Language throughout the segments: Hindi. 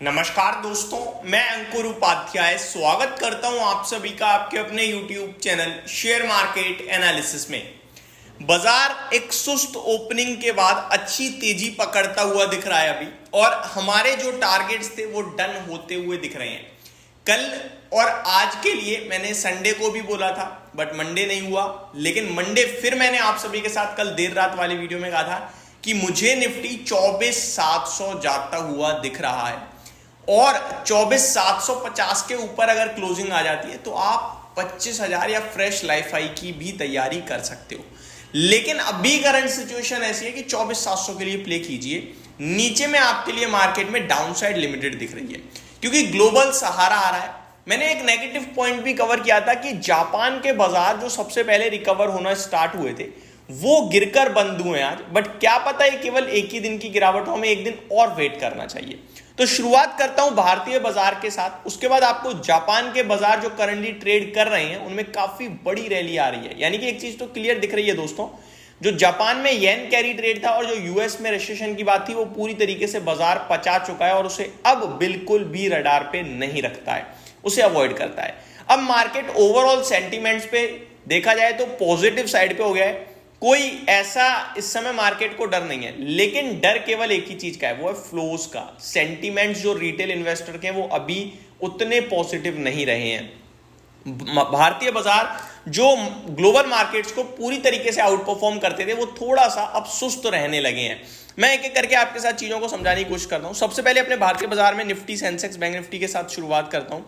नमस्कार दोस्तों, मैं अंकुर उपाध्याय स्वागत करता हूं आप सभी का आपके अपने YouTube channel share market analysis में। बाजार एक सुस्त ओपनिंग के बाद अच्छी तेजी पकड़ता हुआ दिख रहा है अभी, और हमारे जो टारगेट्स थे वो डन होते हुए दिख रहे हैं। कल और आज के लिए मैंने संडे को भी बोला था, बट मंडे नहीं हुआ। लेकिन मंडे फिर मैंने आप सभी के साथ कल देर रात वाली वीडियो में कहा था कि मुझे निफ्टी 24,700 जाता हुआ दिख रहा है, और 24,750 के ऊपर अगर क्लोजिंग आ जाती है तो आप 25,000 या फ्रेश लाइफ हाई की भी तैयारी कर सकते हो। लेकिन अभी करंट सिचुएशन ऐसी है कि 24,700 के लिए प्ले कीजिए। नीचे में आपके लिए मार्केट में डाउनसाइड लिमिटेड दिख रही है, क्योंकि ग्लोबल सहारा आ रहा है। मैंने एक नेगेटिव पॉइंट भी कवर किया था कि जापान के बाजार जो सबसे पहले रिकवर होना स्टार्ट हुए थे वो गिरकर बंद हुए आज, बट क्या पता है केवल एक ही दिन की गिरावट हो, हमें एक दिन और वेट करना चाहिए। तो शुरुआत करता हूं भारतीय बाजार के साथ, उसके बाद आपको जापान के बाजार जो करंटली ट्रेड कर रहे हैं उनमें काफी बड़ी रैली आ रही है। यानी कि एक चीज तो क्लियर दिख रही है दोस्तों, जो जापान में येन कैरी ट्रेड था और जो यूएस में रिसेशन की बात थी वो पूरी तरीके से बाजार पचा चुका है और उसे अब बिल्कुल भी रडार पे नहीं रखता है, उसे अवॉइड करता है। अब मार्केट ओवरऑल सेंटीमेंट्स पे देखा जाए तो पॉजिटिव साइड पे हो गया है। कोई ऐसा इस समय मार्केट को डर नहीं है, लेकिन डर केवल एक ही चीज का है, वो है फ्लोज का। सेंटीमेंट्स जो रिटेल इन्वेस्टर के वो अभी उतने पॉजिटिव नहीं रहे हैं। भारतीय बाजार जो ग्लोबल मार्केट्स को पूरी तरीके से आउट परफॉर्म करते थे वो थोड़ा सा अब सुस्त रहने लगे हैं। मैं एक एक करके आपके साथ चीजों को समझाने की कोशिश करता हूं। सबसे पहले अपने भारतीय बाजार में निफ्टी, सेंसेक्स, बैंक निफ्टी के साथ शुरुआत करता हूं।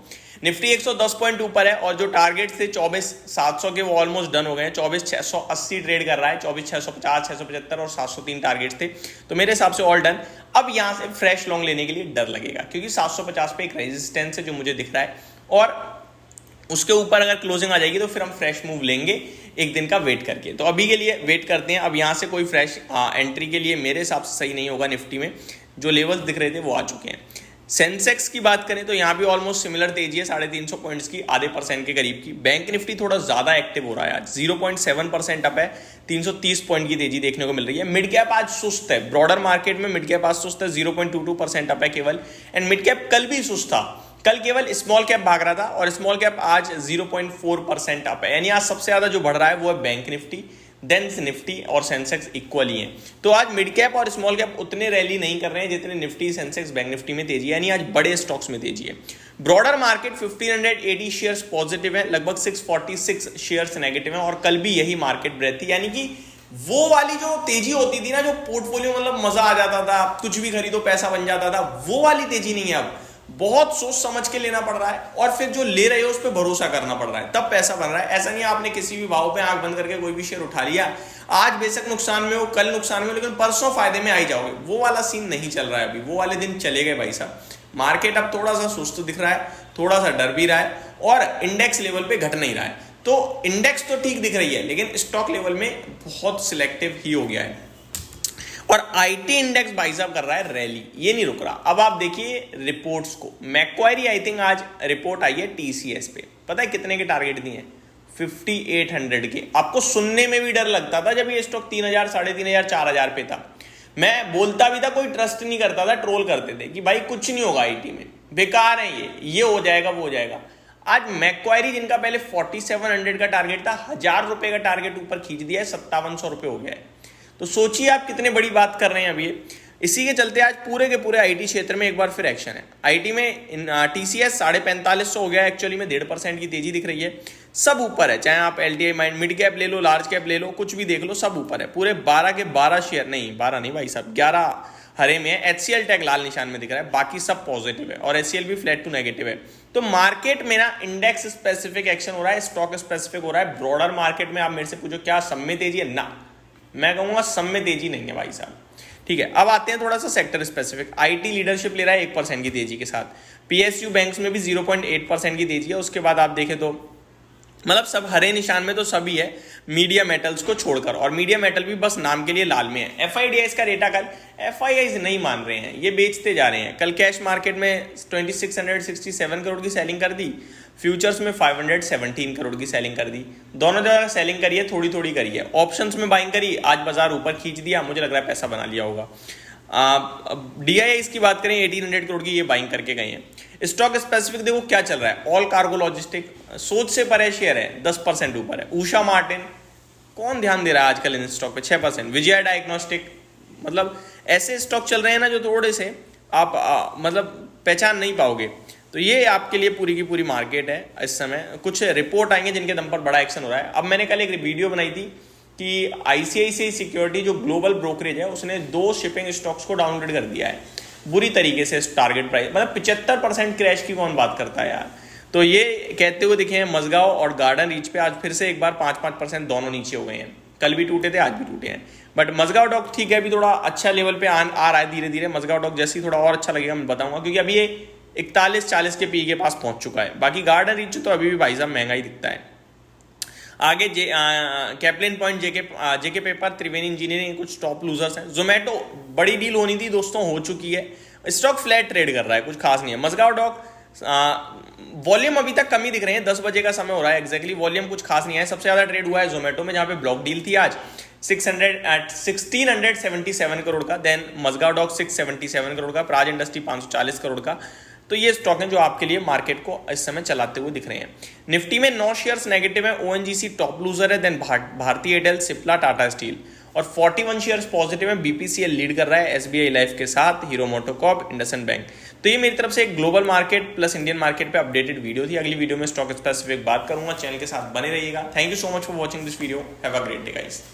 निफ्टी 110 पॉइंट ऊपर है और जो टारगेट थे 24,700 के वो ऑलमोस्ट डन हो गए हैं। 24,680 ट्रेड कर रहा है, 24,650, 675 और 703 टारगेट्स थे, तो मेरे हिसाब से ऑल डन। अब यहां से फ्रेश लॉन्ग लेने के लिए डर लगेगा, क्योंकि 750 पे एक रेजिस्टेंस है जो मुझे दिख रहा है, और उसके ऊपर अगर क्लोजिंग आ जाएगी तो फिर हम फ्रेश मूव लेंगे एक दिन का वेट करके। तो अभी के लिए वेट करते हैं। अब यहां से कोई फ्रेश एंट्री के लिए मेरे हिसाब से सही नहीं होगा। निफ्टी में जो लेवल्स दिख रहे थे वो आ चुके हैं। सेंसेक्स की बात करें तो यहाँ भी ऑलमोस्ट सिमिलर तेजी है, 350 पॉइंट्स की, आधे % के करीब की। बैंक निफ्टी थोड़ा ज्यादा एक्टिव हो रहा है आज, 0.7% अप है, 330 पॉइंट की तेजी देखने को मिल रही है। मिड कैप आज सुस्त है, ब्रॉडर मार्केट में मिड कैप आज सुस्त है, 0.22% अप है केवल। एंड मिड कैप कल भी सुस्त था, कल केवल स्मॉल कैप भाग रहा था, और स्मॉल कैप आज 0.4% अप है। यानी आज सबसे ज्यादा जो बढ़ रहा है वो है बैंक निफ्टी, देन निफ्टी और सेंसेक्स इक्वली हैं। तो आज मिड कैप और स्मॉल कैप उतने रैली नहीं कर रहे हैं जितने निफ्टी, सेंसेक्स, बैंक निफ्टी में तेजी है, यानी आज बड़े स्टॉक्स में तेजी है। ब्रॉडर मार्केट 1580 शेयर्स पॉजिटिव है, लगभग 646 शेयर्स नेगेटिव है, और कल भी यही मार्केट ब्रेथ थी। यानी कि वो वाली जो तेजी होती थी ना, जो पोर्टफोलियो मतलब मजा आ जाता था, कुछ भी खरीदो पैसा बन जाता था, वो वाली तेजी नहीं है। अब बहुत सोच समझ के लेना पड़ रहा है, और फिर जो ले रहे हो उस पर भरोसा करना पड़ रहा है, तब पैसा बन रहा है। ऐसा नहीं है आपने किसी भी भाव पे आंख बंद करके कोई भी शेयर उठा लिया, आज बेशक नुकसान में हो, कल नुकसान में हो, लेकिन परसों फायदे में आई जाओगे। वो वाला सीन नहीं चल रहा है अभी, वो वाले दिन चले गए भाई साहब। मार्केट अब थोड़ा सा सुस्त दिख रहा है, थोड़ा सा डर भी रहा है, और इंडेक्स लेवल पे घट नहीं रहा है। तो इंडेक्स तो ठीक दिख रही है, लेकिन स्टॉक लेवल में बहुत सिलेक्टिव ही हो गया है। और आईटी इंडेक्स भाई साहब कर रहा है रैली, ये नहीं रुक रहा। अब आप देखिए रिपोर्ट्स को, मैक्वायरी आई थिंक आज रिपोर्ट आई है टीसीएस पे, पता है कितने के टारगेट दिए हैं? 5800 के। आपको सुनने में भी डर लगता था जब ये स्टॉक 3,000, 3,500, 4,000 पे था। मैं बोलता भी था, कोई ट्रस्ट नहीं करता था, ट्रोल करते थे कि भाई कुछ नहीं होगा आईटी में, बेकार है ये हो जाएगा वो हो जाएगा। आज मैक्वायरी जिनका पहले 4700 का टारगेट था, 1000 रुपए का टारगेट ऊपर खींच दिया है, 5700 रुपए हो गया है। तो सोचिए आप कितने बड़ी बात कर रहे हैं अभी। इसी के चलते आज पूरे के पूरे आईटी क्षेत्र में एक बार फिर एक्शन है। आईटी में टीसीएस 4550 हो गया, एक्चुअली में 1.5% की तेजी दिख रही है। सब ऊपर है, चाहे आप एलटीआई माइंड मिड कैप ले लो, लार्ज कैप ले लो, कुछ भी देख लो, सब ऊपर है। पूरे 12 के 12 शेयर, नहीं 12 नहीं भाई साहब, 11 हरे में है। एचसीएल टैग लाल निशान में दिख रहा है, बाकी सब पॉजिटिव है, और एचसीएल भी फ्लैट टू नेगेटिव है। तो मार्केट में ना इंडेक्स स्पेसिफिक एक्शन हो रहा है, स्टॉक स्पेसिफिक हो रहा है। ब्रॉडर मार्केट में आप मेरे से पूछो क्या सब में तेजी है? ना, मैं कहूंगा सब में तेजी नहीं है भाई साहब। ठीक है, अब आते हैं थोड़ा सा सेक्टर स्पेसिफिक। आईटी लीडरशिप ले रहा है 1% की तेजी के साथ। पीएसयू बैंक्स में भी 0.8% की तेजी है। उसके बाद आप देखें तो मतलब सब हरे निशान में तो सभी है, मीडिया मेटल्स को छोड़कर, और मीडिया मेटल भी बस नाम के लिए लाल में है। एफआईडीआईज का रेटा कल एफआईआईज नहीं मान रहे हैं, ये बेचते जा रहे हैं। कल कैश मार्केट में 2667 करोड़ की सेलिंग कर दी, फ्यूचर्स में 517 करोड़ की सेलिंग कर दी। दोनों जगह सेलिंग करी है, थोड़ी थोड़ी करी है। ऑप्शंस में बाइंग करी, आज बाजार ऊपर खींच दिया, मुझे लग रहा है पैसा बना लिया होगा। DIIs की बात करें 1800 करोड़ की ये बाइंग करके गए हैं। स्टॉक स्पेसिफिक देखो क्या चल रहा है, ऑल कार्गो लॉजिस्टिक सोच से परे शेयर है, 10% ऊपर है। उषा मार्टिन, कौन ध्यान दे रहा है आजकल इन स्टॉक पे, 6%। विजया डायग्नोस्टिक, मतलब ऐसे स्टॉक चल रहे हैं ना जो थोड़े से आप मतलब पहचान नहीं पाओगे। तो ये आपके लिए पूरी की पूरी मार्केट है इस समय। कुछ रिपोर्ट आएंगे जिनके दम पर बड़ा एक्शन हो रहा है। अब मैंने कल एक वीडियो बनाई थी कि ICICI सिक्योरिटी जो ग्लोबल ब्रोकरेज है उसने 2 शिपिंग स्टॉक्स को डाउनग्रेड कर दिया है बुरी तरीके से। टारगेट प्राइस मतलब 75% क्रैश की कौन बात करता है यार। तो ये कहते हुए दिखे हैं मजगांव और गार्डन रीच पे आज फिर से एक बार 5-5% दोनों नीचे हो गए हैं। कल भी टूटे थे, आज भी टूटे हैं। बट मजगांव डॉक ठीक है, अभी थोड़ा अच्छा लेवल पे आ रहा है धीरे धीरे। मजगांव डॉक जैसे ही थोड़ा और अच्छा लगेगा मैं बताऊंगा, क्योंकि अभी ये 41-40 के पी के पास पहुंच चुका है। बाकी गार्डन रीच तो अभी भी भाई साहब महंगा ही दिखता है। आगे कैप्लिन पॉइंट, जेके पेपर, त्रिवेणी इंजीनियरिंग कुछ टॉप लूजर्स हैं। जोमेटो बड़ी डील होनी थी दोस्तों, हो चुकी है। स्टॉक फ्लैट ट्रेड कर रहा है, कुछ खास नहीं है। मजगांव डॉक वॉल्यूम अभी तक कमी दिख रही है, 10 बजे का समय हो रहा है एग्जैक्टली, वॉल्यूम कुछ खास नहीं है। सबसे ज्यादा ट्रेड हुआ है जोमेटो में, जहां पे ब्लॉक डील थी आज 1677 करोड़ का। देन मजगांव डॉक 677 करोड़ का, प्राज इंडस्ट्री 540 करोड़ का। तो ये स्टॉक हैं जो आपके लिए मार्केट को इस समय चलाते हुए दिख रहे हैं। निफ्टी में 9 शेयर्स नेगेटिव है, ONGC टॉप लूजर है, देन भारती एयरटेल, सिप्ला, टाटा स्टील। और 41 शेयर्स पॉजिटिव है, BPCL लीड कर रहा है SBI लाइफ के साथ, हीरो मोटोकॉर्प, इंडसइंड बैंक। तो ये मेरी तरफ से एक global market plus Indian market पे अपडेटेड वीडियो थी। अगली वीडियो में स्टॉक स्पेसिफिक बात करूंगा, चैनल के साथ बने रहिएगा। Thank you so much for watching this video, have a great day guys.